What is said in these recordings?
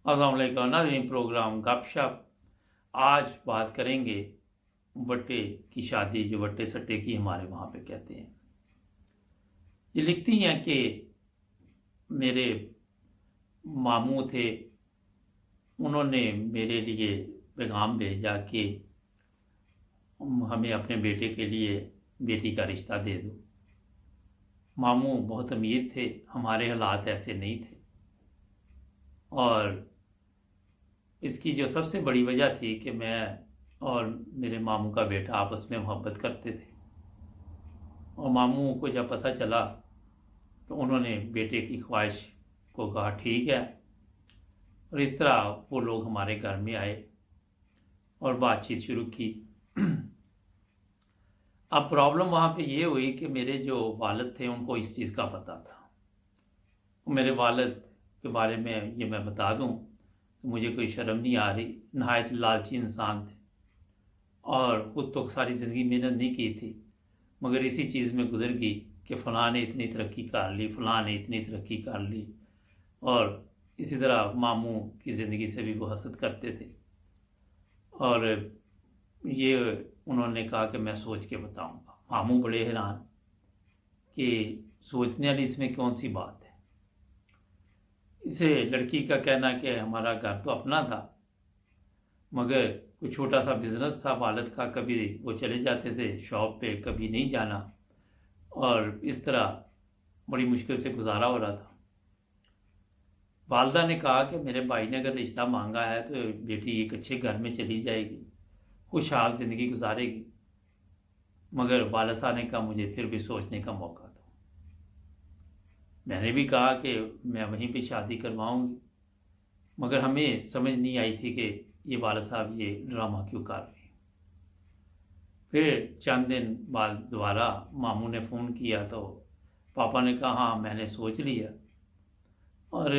अस्सलाम वालेकुम नाज़रीन, प्रोग्राम गपशप। आज बात करेंगे बट्टे की शादी, जो बट्टे सट्टे की हमारे वहाँ पे कहते हैं। ये लिखती हैं कि मेरे मामू थे, उन्होंने मेरे लिए पैगाम भेजा कि हमें अपने बेटे के लिए बेटी का रिश्ता दे दो। मामू बहुत अमीर थे, हमारे हालात ऐसे नहीं थे। और इसकी जो सबसे बड़ी वजह थी कि मैं और मेरे मामू का बेटा आपस में मोहब्बत करते थे। और मामू को जब पता चला तो उन्होंने बेटे की ख्वाहिश को कहा ठीक है, और इस तरह वो लोग हमारे घर में आए और बातचीत शुरू की। अब प्रॉब्लम वहाँ पे ये हुई कि मेरे जो वालिद थे उनको इस चीज़ का पता था। मेरे वालिद के बारे में ये मैं बता दूँ कि मुझे कोई शर्म नहीं आ रही, नहायत लालची इंसान थे और खुद तो सारी ज़िंदगी मेहनत नहीं की थी, मगर इसी चीज़ में गुजर गई कि फ़लाँ ने इतनी तरक्की कर ली, फ़लाँ ने इतनी तरक्की कर ली। और इसी तरह मामू की ज़िंदगी से भी वो हसद करते थे। और ये उन्होंने कहा कि मैं सोच के बताऊंगा। मामू बड़े हैरान कि सोचने वाली इसमें कौन सी बात है। इसे लड़की का कहना कि हमारा घर तो अपना था, मगर कोई छोटा सा बिज़नेस था वालिद का, कभी वो चले जाते थे शॉप पे, कभी नहीं जाना, और इस तरह बड़ी मुश्किल से गुजारा हो रहा था। वालदा ने कहा कि मेरे भाई ने अगर रिश्ता मांगा है तो बेटी एक अच्छे घर में चली जाएगी, खुशहाल ज़िंदगी गुजारेगी। मगर वालिद साहब ने कहा मुझे फिर भी सोचने का मौका दो। मैंने भी कहा कि मैं वहीं पे शादी करवाऊंगी, मगर हमें समझ नहीं आई थी कि ये वालिद साहब ये ड्रामा क्यों कर रहे हैं। फिर चंद दिन बाद दोबारा मामू ने फ़ोन किया तो पापा ने कहा हाँ मैंने सोच लिया, और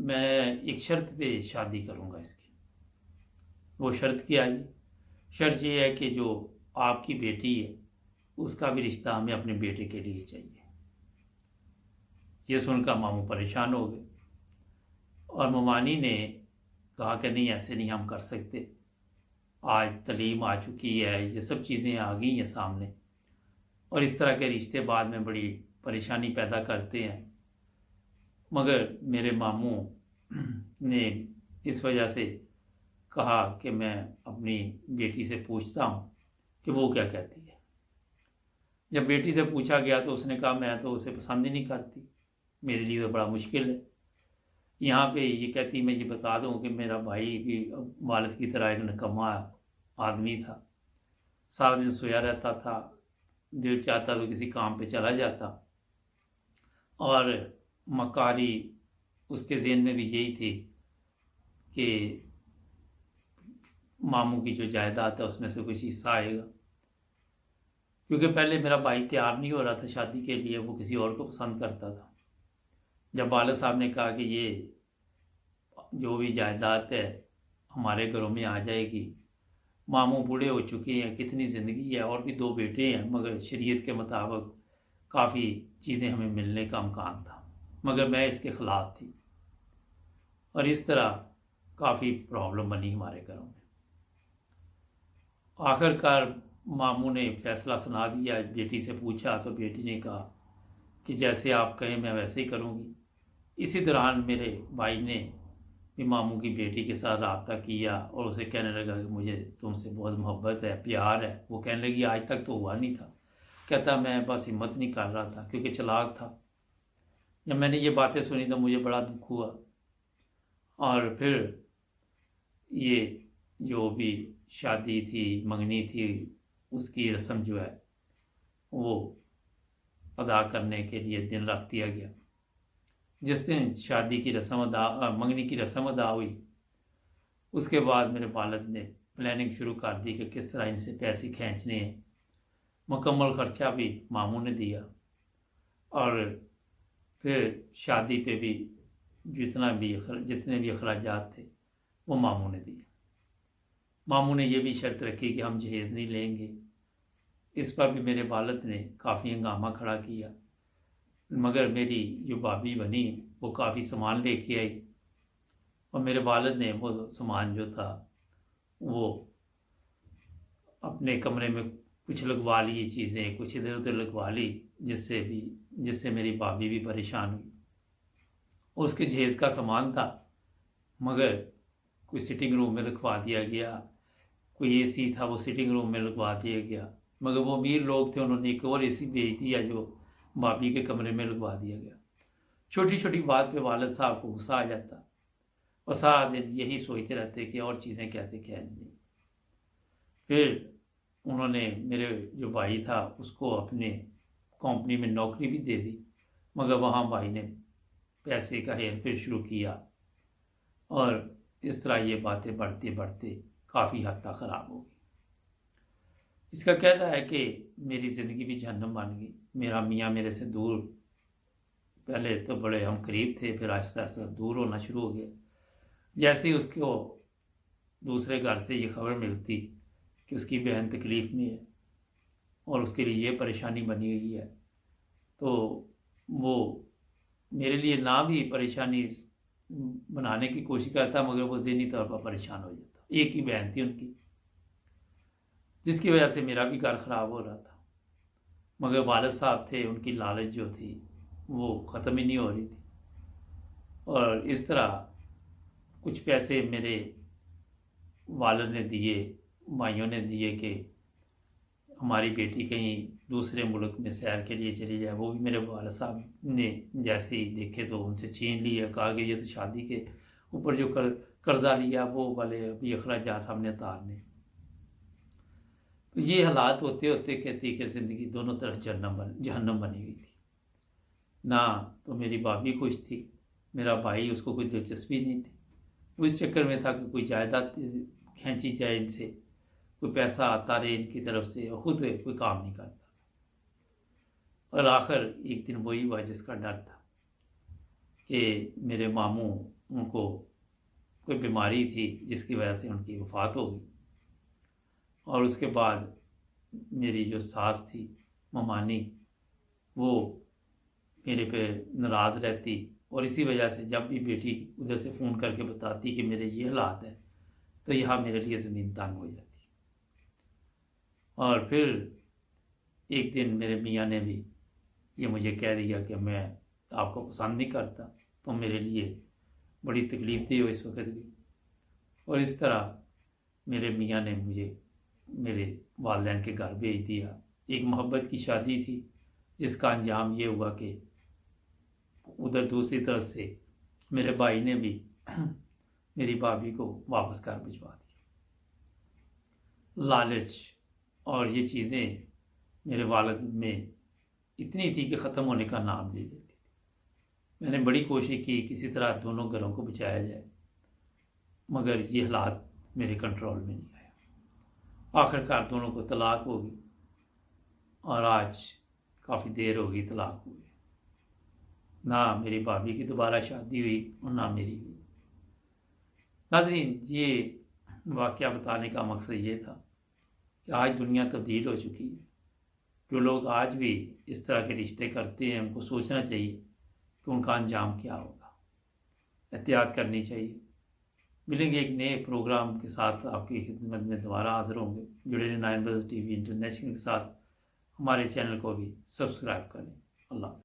मैं एक शर्त पे शादी करूंगा इसकी। वो शर्त क्या है? शर्त ये है कि जो आपकी बेटी है उसका भी रिश्ता हमें अपने बेटे के लिए चाहिए। ये सुनकर मामू परेशान हो गए और ममानी ने कहा कि नहीं, ऐसे नहीं हम कर सकते, आज तलीम आ चुकी है, ये सब चीज़ें आ गई हैं सामने, और इस तरह के रिश्ते बाद में बड़ी परेशानी पैदा करते हैं। मगर मेरे मामू ने इस वजह से कहा कि मैं अपनी बेटी से पूछता हूँ कि वो क्या कहती है। जब बेटी से पूछा गया तो उसने कहा मैं तो उसे पसंद ही नहीं करती, मेरे लिए तो बड़ा मुश्किल है। यहाँ पे ये कहती मैं ये बता दूँ कि मेरा भाई भी वालिद की तरह एक निकम्मा आदमी था, सारा दिन सोया रहता था, दिल चाहता तो किसी काम पे चला जाता, और मकारी उसके ज़हन में भी यही थी कि मामू की जो जायदाद है उसमें से कुछ हिस्सा आएगा। क्योंकि पहले मेरा भाई तैयार नहीं हो रहा था शादी के लिए, वो किसी और को पसंद करता था। जब वालिद साहब ने कहा कि ये जो भी जायदाद है हमारे घरों में आ जाएगी, मामू बूढ़े हो चुके हैं, कितनी ज़िंदगी है, और भी दो बेटे हैं, मगर शरीयत के मुताबिक काफ़ी चीज़ें हमें मिलने का इम्कान था, मगर मैं इसके ख़िलाफ़ थी। और इस तरह काफ़ी प्रॉब्लम बनी हमारे घरों में। आखिरकार मामू ने फैसला सुना दिया। बेटी से पूछा तो बेटी ने कहा कि जैसे आप कहें मैं वैसे ही करूँगी। इसी दौरान मेरे भाई ने भी मामू की बेटी के साथ रब्ता किया और उसे कहने लगा कि मुझे तुमसे बहुत मोहब्बत है, प्यार है। वो कहने लगी आज तक तो हुआ नहीं था। कहता मैं बस हिम्मत नहीं कर रहा था क्योंकि चालाक था। जब मैंने ये बातें सुनी तो मुझे बड़ा दुख हुआ, और फिर ये जो भी शादी थी, मंगनी थी, उसकी रस्म जो है वो अदा करने के लिए दिन रख दिया गया। जिस दिन शादी की रस्म मंगनी की रस्म अदा हुई, उसके बाद मेरे वालिद ने प्लानिंग शुरू कर दी कि किस तरह इनसे पैसे खींचने हैं। मुकम्मल खर्चा भी मामू ने दिया, और फिर शादी पे भी जितने भी अखराजात थे वो मामू ने दिए। मामू ने यह भी शर्त रखी कि हम जहेज़ नहीं लेंगे। इस पर भी मेरे वालिद ने काफ़ी हंगामा खड़ा किया, मगर मेरी जो भाभी बनी वो काफ़ी सामान लेके आई, اور میرے والد نے وہ سامان جو تھا وہ اپنے کمرے میں کچھ لگوا لی چیزیں، کچھ ادھر ادھر لگوا لی، جس سے میری بھابھی بھی پریشان ہوئی۔ اور اس کے جہیز کا سامان تھا، مگر کوئی سٹنگ روم میں رکھوا دیا گیا، کوئی اے سی تھا وہ سٹنگ روم میں لگوا دیا گیا، مگر وہ امیر لوگ تھے، انہوں نے ایک اور اے سی بھیج دیا جو بھابھی کے کمرے میں لگوا دیا گیا۔ چھوٹی چھوٹی بات پہ والد صاحب کو غصہ آ جاتا اور سارا دن یہی سوچتے رہتے کہ اور چیزیں کیسے کھینچ دیں۔ پھر انہوں نے میرے جو بھائی تھا اس کو اپنے کمپنی میں نوکری بھی دے دی، مگر وہاں بھائی نے پیسے کا ہیر پھیر شروع کیا، اور اس طرح یہ باتیں بڑھتے بڑھتے کافی حد تک خراب ہو گئی۔ اس کا کہنا ہے کہ میری زندگی بھی جہنم بن گئی۔ میرا میاں میرے سے دور، پہلے تو بڑے ہم قریب تھے، پھر آہستہ آہستہ دور ہونا شروع ہو گیا۔ جیسے ہی اس کو دوسرے گھر سے یہ خبر ملتی کہ اس کی بہن تکلیف میں ہے اور اس کے لیے یہ پریشانی بنی ہوئی ہے، تو وہ میرے لیے نہ بھی پریشانی بنانے کی کوشش کرتا، مگر وہ ذہنی طور پر پریشان ہو جاتا۔ ایک ہی بہن تھی ان کی، جس کی وجہ سے میرا بھی گھر خراب ہو رہا تھا، مگر والد صاحب تھے، ان کی لالچ جو تھی وہ ختم ہی نہیں ہو رہی تھی۔ اور اس طرح کچھ پیسے میرے والد نے دیے، بھائیوں نے دیے کہ ہماری بیٹی کہیں دوسرے ملک میں سیر کے لیے چلی جائے۔ وہ بھی میرے والد صاحب نے جیسے ہی دیکھے تو ان سے چھین لیا، کہا کہ یہ تو شادی کے اوپر جو قرضہ لیا وہ والے ابھی اخراجات ہم نے اتارنے۔ تو یہ حالات ہوتے ہوتے کہتی کہ زندگی دونوں طرف جہنم بنی ہوئی تھی۔ نہ تو میری بھابھی خوش تھی، میرا بھائی اس کو کوئی دلچسپی نہیں تھی، وہ اس چکر میں تھا کہ کوئی جائیداد کھینچی جائے ان سے، کوئی پیسہ آتا رہے ان کی طرف سے، اور خود کوئی کام نہیں کرتا۔ اور آخر ایک دن وہی ہوا جس کا ڈر تھا کہ میرے ماموں، ان کو کوئی بیماری تھی جس کی وجہ سے ان کی وفات ہو گئی، اور اس کے بعد میری جو ساس تھی ممانی، وہ میرے پہ ناراض رہتی، اور اسی وجہ سے جب بھی بیٹی ادھر سے فون کر کے بتاتی کہ میرے یہ حالات ہیں تو یہاں میرے لیے زمین تنگ ہو جاتی۔ اور پھر ایک دن میرے میاں نے بھی یہ مجھے کہہ دیا کہ میں آپ کو پسند نہیں کرتا، تو میرے لیے بڑی تکلیف دہ ہو اس وقت بھی۔ اور اس طرح میرے میاں نے مجھے میرے والدین کے گھر بھیج دیا۔ ایک محبت کی شادی تھی جس کا انجام یہ ہوا کہ ادھر دوسری طرف سے میرے بھائی نے بھی میری بھابھی کو واپس گھر بھجوا دیا۔ لالچ اور یہ چیزیں میرے والد میں اتنی تھی کہ ختم ہونے کا نام لے لیتی تھی۔ میں نے بڑی کوشش کی کسی طرح دونوں گھروں کو بچایا جائے، مگر یہ حالات میرے کنٹرول میں نہیں آیا۔ آخر کار دونوں کو طلاق ہو گئی، اور آج کافی دیر ہو گئی طلاق ہوئے۔ نہ میری بھابھی کی دوبارہ شادی ہوئی اور نہ میری ہوئی۔ ناظرین، یہ واقعہ بتانے کا مقصد یہ تھا کہ آج دنیا تبدیل ہو چکی ہے۔ جو لوگ آج بھی اس طرح کے رشتے کرتے ہیں ان کو سوچنا چاہیے کہ ان کا انجام کیا ہوگا، احتیاط کرنی چاہیے۔ ملیں گے ایک نئے پروگرام کے ساتھ، آپ کی خدمت میں دوبارہ حاضر ہوں گے۔ جڑے رہیں 9 بز ٹی وی انٹرنیشنل کے ساتھ، ہمارے چینل کو بھی سبسکرائب کریں۔ اللہ حافظ۔